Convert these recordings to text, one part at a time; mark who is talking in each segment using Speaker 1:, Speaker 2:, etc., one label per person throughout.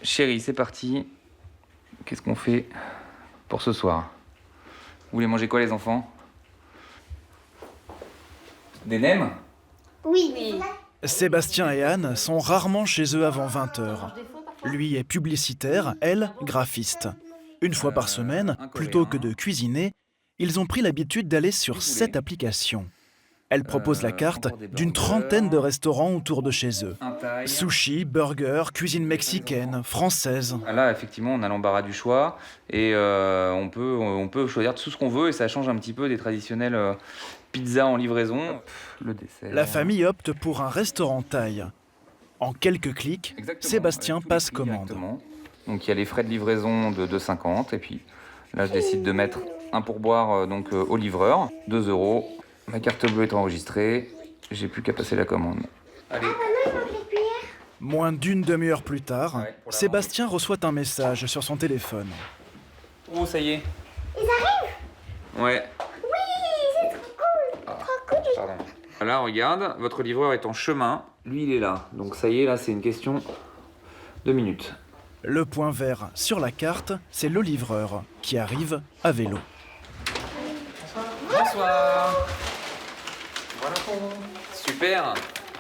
Speaker 1: Chérie, c'est parti. Qu'est-ce qu'on fait pour ce soir? Vous voulez manger quoi, les enfants? Des nems?
Speaker 2: Oui.
Speaker 3: Sébastien et Anne sont rarement chez eux avant 20h. Lui est publicitaire, elle, graphiste. Une fois par semaine, plutôt que de cuisiner, ils ont pris l'habitude d'aller sur cette application. Elle propose la carte d'une trentaine de restaurants autour de chez eux. Sushi, burgers, cuisine mexicaine, française.
Speaker 1: Là, effectivement, on a l'embarras du choix et on peut choisir tout ce qu'on veut et ça change un petit peu des traditionnelles pizzas en livraison. Le dessert.
Speaker 3: La famille opte pour un restaurant thaï. En quelques clics, Sébastien passe commande.
Speaker 1: Donc il y a les frais de livraison de 2,50 et puis là je décide de mettre un pourboire au livreur, 2 €. Ma carte bleue est enregistrée, j'ai plus qu'à passer la commande. Allez.
Speaker 3: Moins d'une demi-heure plus tard, Sébastien reçoit un message sur son téléphone.
Speaker 1: Oh, ça y est.
Speaker 2: Ils arrivent?
Speaker 1: Ouais.
Speaker 2: Oui, c'est trop cool. Trop cool.
Speaker 1: Pardon. Là, regarde, votre livreur est en chemin. Lui, il est là. Donc ça y est, là, c'est une question de minutes.
Speaker 3: Le point vert sur la carte, c'est le livreur qui arrive à vélo.
Speaker 1: Bonsoir. Voilà pour vous. Super.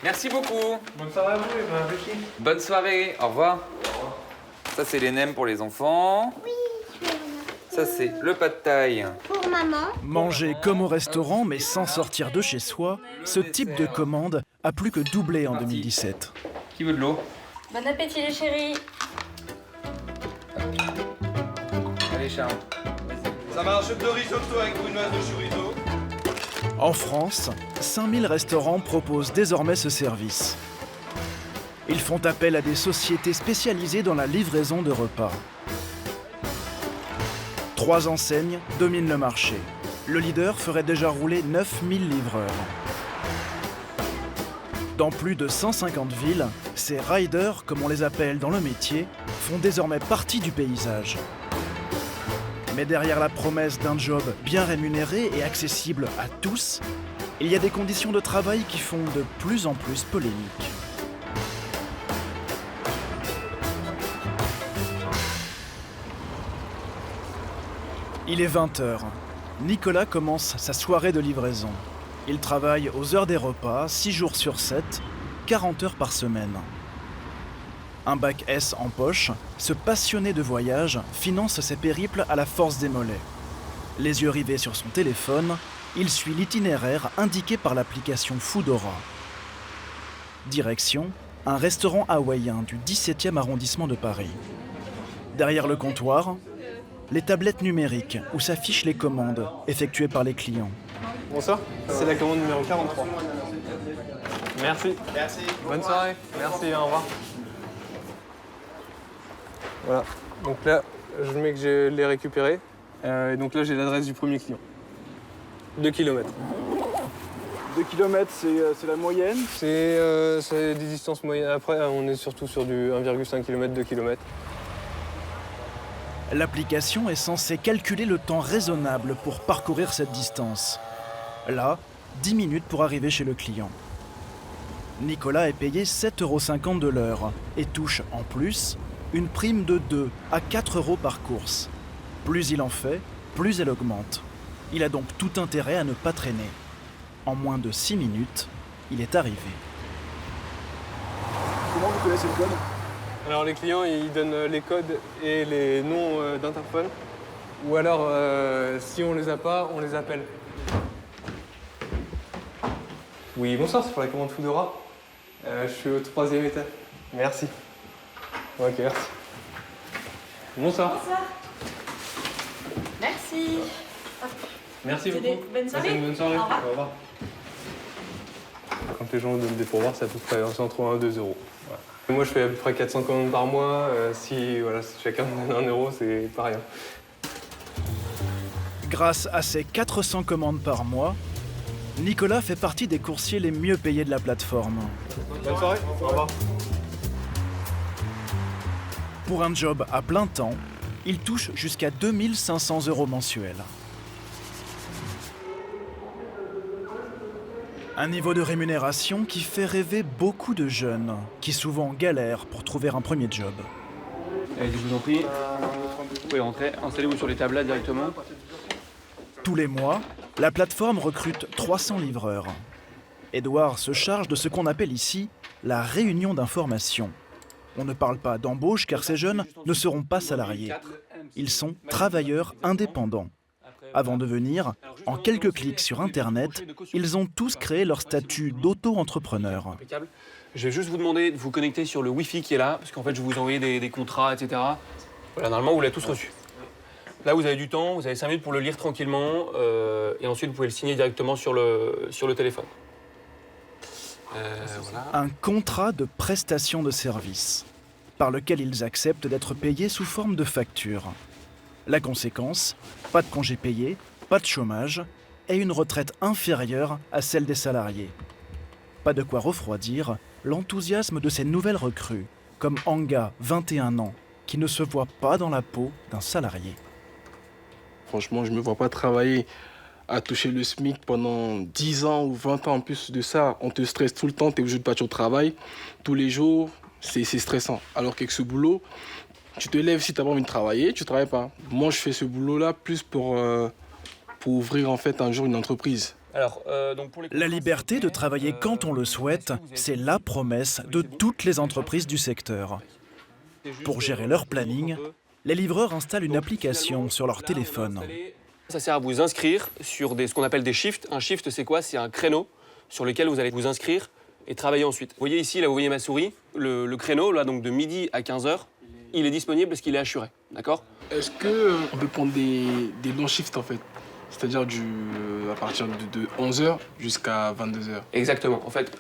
Speaker 1: Merci beaucoup.
Speaker 4: Bonne soirée à vous et bon appétit.
Speaker 1: Bonne soirée. Au revoir. Ça, c'est les nems pour les enfants.
Speaker 2: Oui, je vais
Speaker 1: Ça, c'est le pad thaï.
Speaker 2: pour maman.
Speaker 3: Manger comme au restaurant mais sans sortir de chez soi, ce type de commande a plus que doublé en 2017.
Speaker 1: Qui veut de l'eau?
Speaker 5: Bon appétit les chéris.
Speaker 1: Allez, Charles.
Speaker 4: Ça va, un chef de risotto avec une masse de chorizo.
Speaker 3: En France, 5000 restaurants proposent désormais ce service. Ils font appel à des sociétés spécialisées dans la livraison de repas. 3 enseignes dominent le marché. Le leader ferait déjà rouler 9000 livreurs. Dans plus de 150 villes, ces riders, comme on les appelle dans le métier, font désormais partie du paysage. Mais derrière la promesse d'un job bien rémunéré et accessible à tous, il y a des conditions de travail qui font de plus en plus polémiques. Il est 20h. Nicolas commence sa soirée de livraison. Il travaille aux heures des repas, 6 jours sur 7, 40 heures par semaine. Un bac S en poche, ce passionné de voyage finance ses périples à la force des mollets. Les yeux rivés sur son téléphone, il suit l'itinéraire indiqué par l'application Foodora. Direction, un restaurant hawaïen du 17e arrondissement de Paris. Derrière le comptoir, les tablettes numériques où s'affichent les commandes effectuées par les clients.
Speaker 4: Bonsoir, c'est la commande numéro 43. Merci. Merci. Bonne soirée. Merci, au revoir. Voilà, donc là, je mets que je l'ai récupéré. Et donc là, j'ai l'adresse du premier client. 2 km.
Speaker 3: 2 km, c'est la moyenne.
Speaker 4: C'est des distances moyennes. Après, on est surtout sur du 1,5 km, 2 km.
Speaker 3: L'application est censée calculer le temps raisonnable pour parcourir cette distance. Là, 10 minutes pour arriver chez le client. Nicolas est payé 7,50 € de l'heure et touche en plus une prime de 2 à 4 € par course. Plus il en fait, plus elle augmente. Il a donc tout intérêt à ne pas traîner. En moins de 6 minutes, il est arrivé.
Speaker 6: Comment vous connaissez le code?
Speaker 4: Alors les clients, ils donnent les codes et les noms d'interphone. Ou alors, si on les a pas, on les appelle. Oui, bonsoir, c'est pour la commande Foodora. Je suis au 3e étage. Merci. Ok, merci. Bonsoir.
Speaker 5: Bonsoir. Merci.
Speaker 4: Merci
Speaker 5: C'était
Speaker 4: beaucoup.
Speaker 5: bonne soirée.
Speaker 4: Passez une bonne soirée.
Speaker 5: Au revoir.
Speaker 4: Au revoir. Quand les gens donnent des pourboires, c'est à peu près entre 1 et 2 €. Voilà. Moi, je fais à peu près 400 commandes par mois. Si chacun me donne 1 €, c'est pas rien.
Speaker 3: Grâce à ses 400 commandes par mois, Nicolas fait partie des coursiers les mieux payés de la plateforme.
Speaker 4: Bonne soirée. Au revoir.
Speaker 3: Pour un job à plein temps, il touche jusqu'à 2 500 € mensuels. Un niveau de rémunération qui fait rêver beaucoup de jeunes, qui souvent galèrent pour trouver un premier job.
Speaker 6: Allez, je vous en prie. Vous pouvez rentrer. Installez-vous sur les tables là directement.
Speaker 3: Tous les mois, la plateforme recrute 300 livreurs. Édouard se charge de ce qu'on appelle ici la réunion d'information. On ne parle pas d'embauche car ces jeunes ne seront pas salariés. Ils sont travailleurs indépendants. Avant de venir, en quelques clics sur Internet, ils ont tous créé leur statut d'auto-entrepreneur.
Speaker 6: Impeccable. Je vais juste vous demander de vous connecter sur le Wi-Fi qui est là, parce qu'en fait, je vais vous envoyer des contrats, etc. Voilà, normalement, vous l'avez tous reçu. Là, vous avez du temps, vous avez 5 minutes pour le lire tranquillement, et ensuite, vous pouvez le signer directement sur le téléphone. Voilà.
Speaker 3: Un contrat de prestation de service, par lequel ils acceptent d'être payés sous forme de facture. La conséquence, pas de congés payés, pas de chômage, et une retraite inférieure à celle des salariés. Pas de quoi refroidir l'enthousiasme de ces nouvelles recrues, comme Anga, 21 ans, qui ne se voit pas dans la peau d'un salarié.
Speaker 7: Franchement, je ne me vois pas travailler à toucher le SMIC pendant 10 ans ou 20 ans. En plus de ça, on te stresse tout le temps, tu es obligé de partir au travail. Tous les jours, c'est stressant. Alors qu'avec ce boulot, tu te lèves si tu n'as pas envie de travailler, tu ne travailles pas. Moi, je fais ce boulot-là plus pour ouvrir en fait un jour une entreprise.
Speaker 6: Alors, donc pour les
Speaker 3: La liberté de travailler quand on le souhaite, c'est la promesse de toutes les entreprises du secteur. Pour gérer leur planning, les livreurs installent une application sur leur téléphone.
Speaker 6: Ça sert à vous inscrire sur ce qu'on appelle des shifts. Un shift, c'est quoi? C'est un créneau sur lequel vous allez vous inscrire et travailler ensuite. Vous voyez ici, là, vous voyez ma souris, le créneau, là, donc de midi à 15h, il est disponible parce qu'il est assuré, d'accord?
Speaker 7: Est-ce qu'on peut prendre des longs shifts en fait? C'est-à-dire à partir de 11h jusqu'à 22h?
Speaker 6: Exactement. En fait,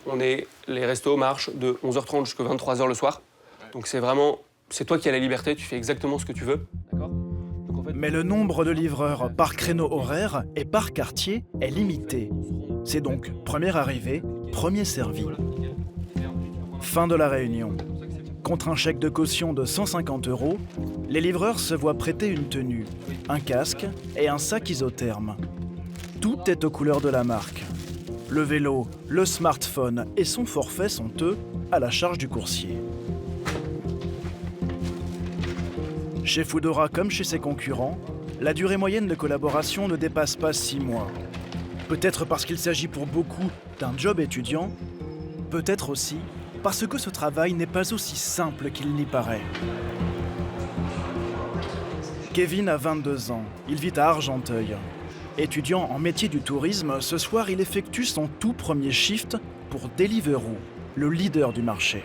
Speaker 6: les restos marchent de 11h30 jusqu'à 23h le soir. Donc c'est toi qui as la liberté, tu fais exactement ce que tu veux, d'accord?
Speaker 3: Mais le nombre de livreurs par créneau horaire et par quartier est limité. C'est donc premier arrivé, premier servi. Fin de la réunion. Contre un chèque de caution de 150 €, les livreurs se voient prêter une tenue, un casque et un sac isotherme. Tout est aux couleurs de la marque. Le vélo, le smartphone et son forfait sont, eux, à la charge du coursier. Chez Foodora comme chez ses concurrents, la durée moyenne de collaboration ne dépasse pas 6 mois. Peut-être parce qu'il s'agit pour beaucoup d'un job étudiant, peut-être aussi parce que ce travail n'est pas aussi simple qu'il n'y paraît. Kevin a 22 ans, il vit à Argenteuil. Étudiant en métier du tourisme, ce soir il effectue son tout premier shift pour Deliveroo, le leader du marché.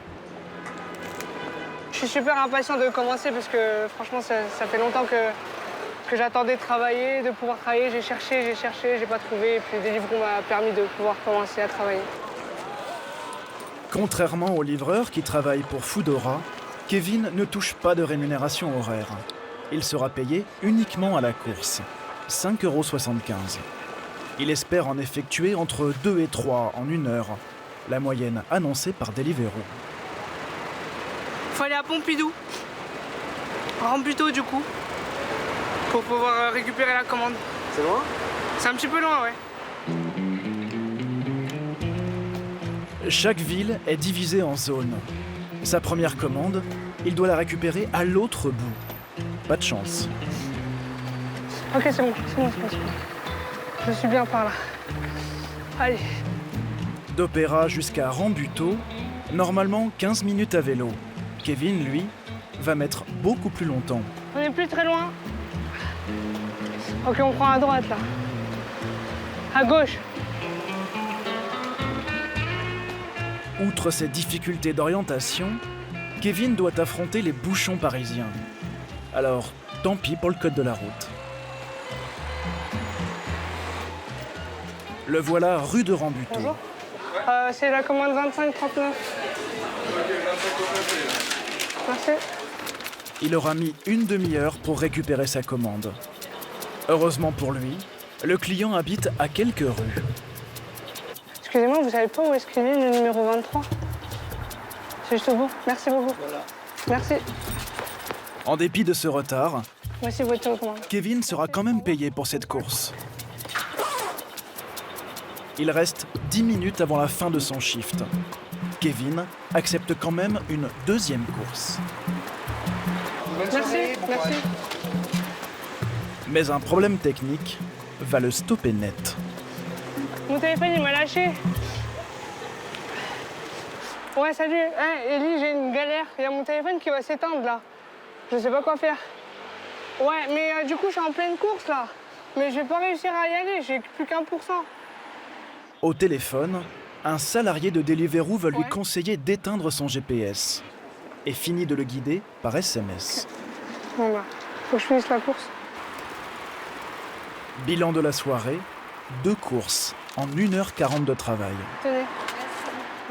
Speaker 8: Je suis super impatient de commencer parce que franchement ça fait longtemps que j'attendais de travailler, de pouvoir travailler. J'ai cherché, j'ai pas trouvé. Et puis Deliveroo m'a permis de pouvoir commencer à travailler.
Speaker 3: Contrairement aux livreurs qui travaillent pour Foodora, Kevin ne touche pas de rémunération horaire. Il sera payé uniquement à la course, 5,75 €. Il espère en effectuer entre 2 et 3 en 1 heure, la moyenne annoncée par Deliveroo.
Speaker 8: Faut aller à Pompidou. Rambuteau du coup, pour pouvoir récupérer la commande.
Speaker 4: C'est loin?
Speaker 8: C'est un petit peu loin, ouais.
Speaker 3: Chaque ville est divisée en zones. Sa première commande, il doit la récupérer à l'autre bout. Pas de chance.
Speaker 8: Ok, c'est bon. Je suis bien par là. Allez.
Speaker 3: D'Opéra jusqu'à Rambuteau, normalement 15 minutes à vélo. Kevin, lui, va mettre beaucoup plus longtemps.
Speaker 8: On n'est plus très loin. Ok, on prend à droite là. À gauche.
Speaker 3: Outre ces difficultés d'orientation, Kevin doit affronter les bouchons parisiens. Alors, tant pis pour le code de la route. Le voilà rue de Rambuteau.
Speaker 8: Bonjour. C'est la commande 25-39. Merci.
Speaker 3: Il aura mis une demi-heure pour récupérer sa commande. Heureusement pour lui, le client habite à quelques rues.
Speaker 8: Excusez-moi, vous savez pas où est-ce qu'il est le numéro 23? C'est juste au bout. Merci beaucoup. Voilà. Merci.
Speaker 3: En dépit de ce retard,
Speaker 8: Voici votre commande.
Speaker 3: Kevin sera quand même payé pour cette course. Il reste 10 minutes avant la fin de son shift. Kevin accepte quand même une deuxième course.
Speaker 8: Merci, merci.
Speaker 3: Mais un problème technique va le stopper net.
Speaker 8: Mon téléphone, il m'a lâché. Ouais, salut. Ellie, j'ai une galère. Il y a mon téléphone qui va s'éteindre, là. Je sais pas quoi faire. Ouais, mais du coup, je suis en pleine course, là. Mais je vais pas réussir à y aller, j'ai plus qu'1%.
Speaker 3: Au téléphone, un salarié de Deliveroo va lui
Speaker 8: Ouais.
Speaker 3: conseiller d'éteindre son GPS et finit de le guider par SMS.
Speaker 8: Bon bah, faut que je finisse la course.
Speaker 3: Bilan de la soirée, 2 courses en 1h40 de travail.
Speaker 8: Tenez.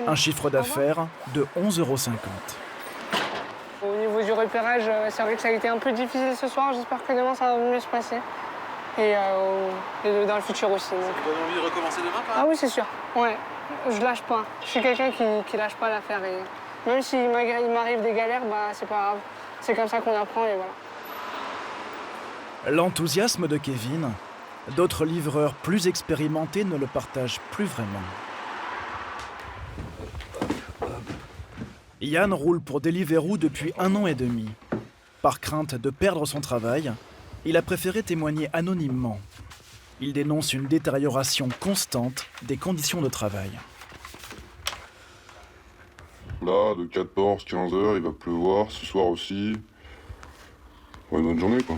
Speaker 3: Un chiffre d'affaires de 11,50 €.
Speaker 8: Au niveau du repérage, c'est vrai que ça a été un peu difficile ce soir. J'espère que demain, ça va mieux se passer. Et dans le futur aussi. Donc.
Speaker 9: Ça vous donne envie de recommencer demain, pas?
Speaker 8: Ah oui, c'est sûr. Ouais, je lâche pas. Je suis quelqu'un qui lâche pas l'affaire. Et même s'il m'arrive des galères, bah, c'est pas grave. C'est comme ça qu'on apprend et voilà.
Speaker 3: L'enthousiasme de Kevin, d'autres livreurs plus expérimentés ne le partagent plus vraiment. Yann roule pour Deliveroo depuis 1 an et demi. Par crainte de perdre son travail, il a préféré témoigner anonymement. Il dénonce une détérioration constante des conditions de travail.
Speaker 10: Là, de 14-15 heures, il va pleuvoir, ce soir aussi. Ouais, une bonne journée, quoi.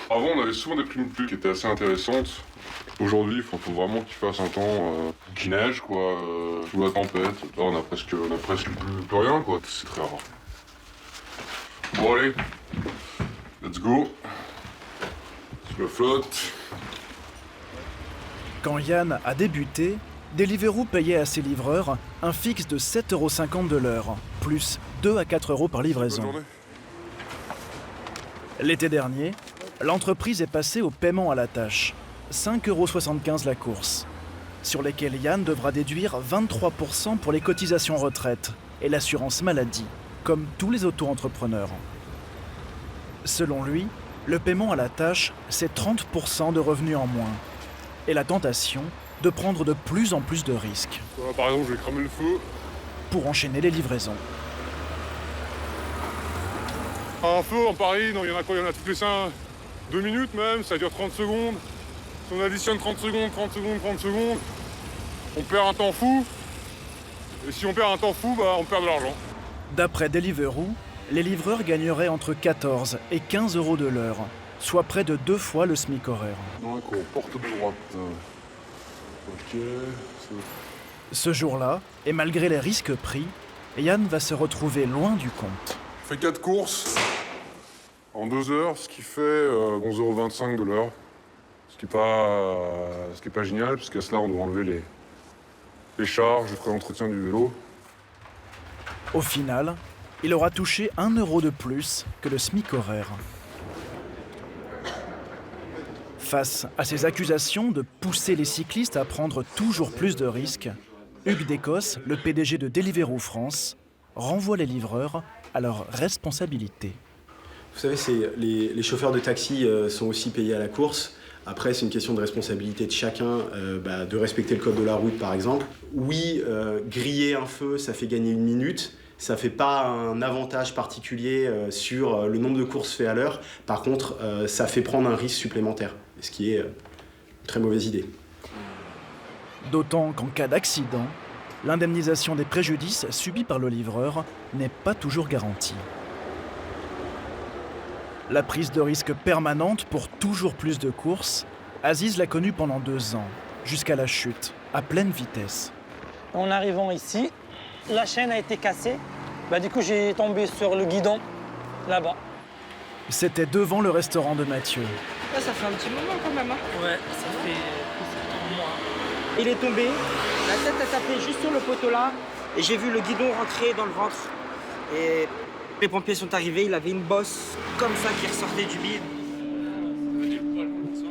Speaker 10: Avant, on avait souvent des primes plus qui étaient assez intéressantes. Aujourd'hui, il faut vraiment qu'il fasse un temps qui neige, quoi, sous la tempête. Là, on a presque plus rien, quoi. C'est très rare. Bon, allez, let's go. Sur la flotte.
Speaker 3: Quand Yann a débuté, Deliveroo payait à ses livreurs un fixe de 7,50 € de l'heure, plus 2 à 4 € par
Speaker 10: Bonne
Speaker 3: livraison.
Speaker 10: journée.
Speaker 3: L'été dernier, l'entreprise est passée au paiement à la tâche, 5,75 € la course, sur lesquels Yann devra déduire 23% pour les cotisations retraite et l'assurance maladie, comme tous les auto-entrepreneurs. Selon lui, le paiement à la tâche, c'est 30% de revenus en moins, et la tentation de prendre de plus en plus de risques
Speaker 10: Par exemple, je vais cramer le feu.
Speaker 3: pour enchaîner les livraisons.
Speaker 10: Un feu en Paris, non, il y en a quoi? Il y en a toutes les 2 minutes même, ça dure 30 secondes. Si on additionne 30 secondes, 30 secondes, 30 secondes, on perd un temps fou. Et si on perd un temps fou, bah on perd de l'argent.
Speaker 3: D'après Deliveroo, les livreurs gagneraient entre 14 et 15 € de l'heure, soit près de 2 fois le SMIC horaire.
Speaker 10: Donc on porte de droite. Ok.
Speaker 3: Ce jour-là, et malgré les risques pris, Yann va se retrouver loin du compte.
Speaker 10: Je fais 4 courses en 2 heures, ce qui fait 11,25 € de l'heure. Ce qui est pas génial, puisqu'à cela on doit enlever les charges, les frais d'entretien du vélo.
Speaker 3: Au final, il aura touché 1 € de plus que le SMIC horaire. Face à ces accusations de pousser les cyclistes à prendre toujours plus de risques, Hugues Descosses, le PDG de Deliveroo France, renvoie les livreurs à leur responsabilité.
Speaker 11: Vous savez, les chauffeurs de taxi sont aussi payés à la course. Après, c'est une question de responsabilité de chacun, de respecter le code de la route, par exemple. Oui, griller un feu, ça fait gagner 1 minute. Ça ne fait pas un avantage particulier sur le nombre de courses faites à l'heure. Par contre, ça fait prendre un risque supplémentaire, ce qui est une très mauvaise idée.
Speaker 3: D'autant qu'en cas d'accident, l'indemnisation des préjudices subis par le livreur n'est pas toujours garantie. La prise de risque permanente pour toujours plus de courses, Aziz l'a connue pendant 2 ans, jusqu'à la chute, à pleine vitesse.
Speaker 12: En arrivant ici, la chaîne a été cassée. Du coup, j'ai tombé sur le guidon, là-bas.
Speaker 3: C'était devant le restaurant de Mathieu.
Speaker 12: Là, ça fait un petit moment quand même. Ouais, ça fait plus de 3 mois. Il est tombé, la tête a tapé juste sur le poteau là, et j'ai vu le guidon rentrer dans le ventre. Et les pompiers sont arrivés, il avait une bosse comme ça qui ressortait du bide.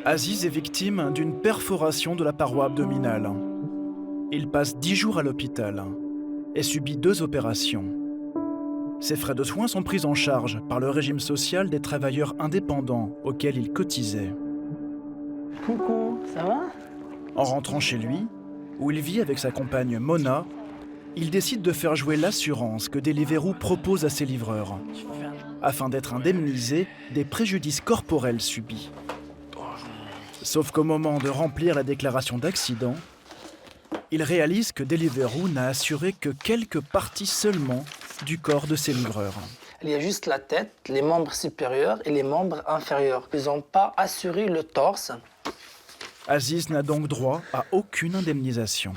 Speaker 3: Aziz est victime d'une perforation de la paroi abdominale. Il passe 10 jours à l'hôpital et subit 2 opérations. Ses frais de soins sont pris en charge par le régime social des travailleurs indépendants auquel il cotisait.
Speaker 12: Coucou, ça va?
Speaker 3: En rentrant chez lui, où il vit avec sa compagne Mona, il décide de faire jouer l'assurance que Deliveroo propose à ses livreurs. afin d'être indemnisés des préjudices corporels subis. Sauf qu'au moment de remplir la déclaration d'accident, ils réalisent que Deliveroo n'a assuré que quelques parties seulement du corps de ses livreurs.
Speaker 9: Il y a juste la tête, les membres supérieurs et les membres inférieurs. Ils n'ont pas assuré le torse.
Speaker 3: Aziz n'a donc droit à aucune indemnisation.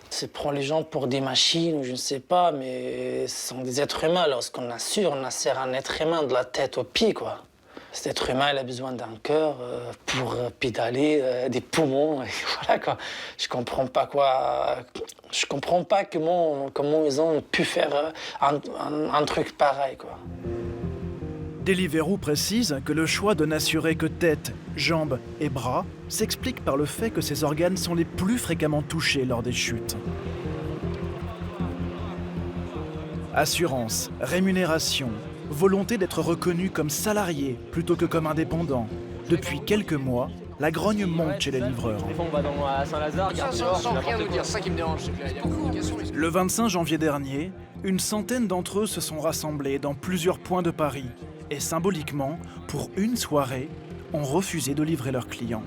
Speaker 9: C'est prend les gens pour des machines ou je ne sais pas, mais ce sont des êtres humains. Lorsqu'on assure, on assure un être humain de la tête aux pieds, quoi. Cet être humain, il a besoin d'un cœur pour pédaler, des poumons, et voilà quoi. Je comprends pas comment ils ont pu faire un truc pareil, quoi.
Speaker 3: Deliveroo précise que le choix de n'assurer que tête, jambes et bras s'explique par le fait que ces organes sont les plus fréquemment touchés lors des chutes. Assurance, rémunération, volonté d'être reconnu comme salarié plutôt que comme indépendant. Depuis quelques mois, la grogne monte chez les livreurs.
Speaker 12: Des fois, on va dans Saint-Lazare,
Speaker 13: Sans rien nous dire, c'est ça qui me dérange.
Speaker 3: Le 25 janvier dernier, une centaine d'entre eux se sont rassemblés dans plusieurs points de Paris et symboliquement, pour une soirée, ont refusé de livrer leurs clients.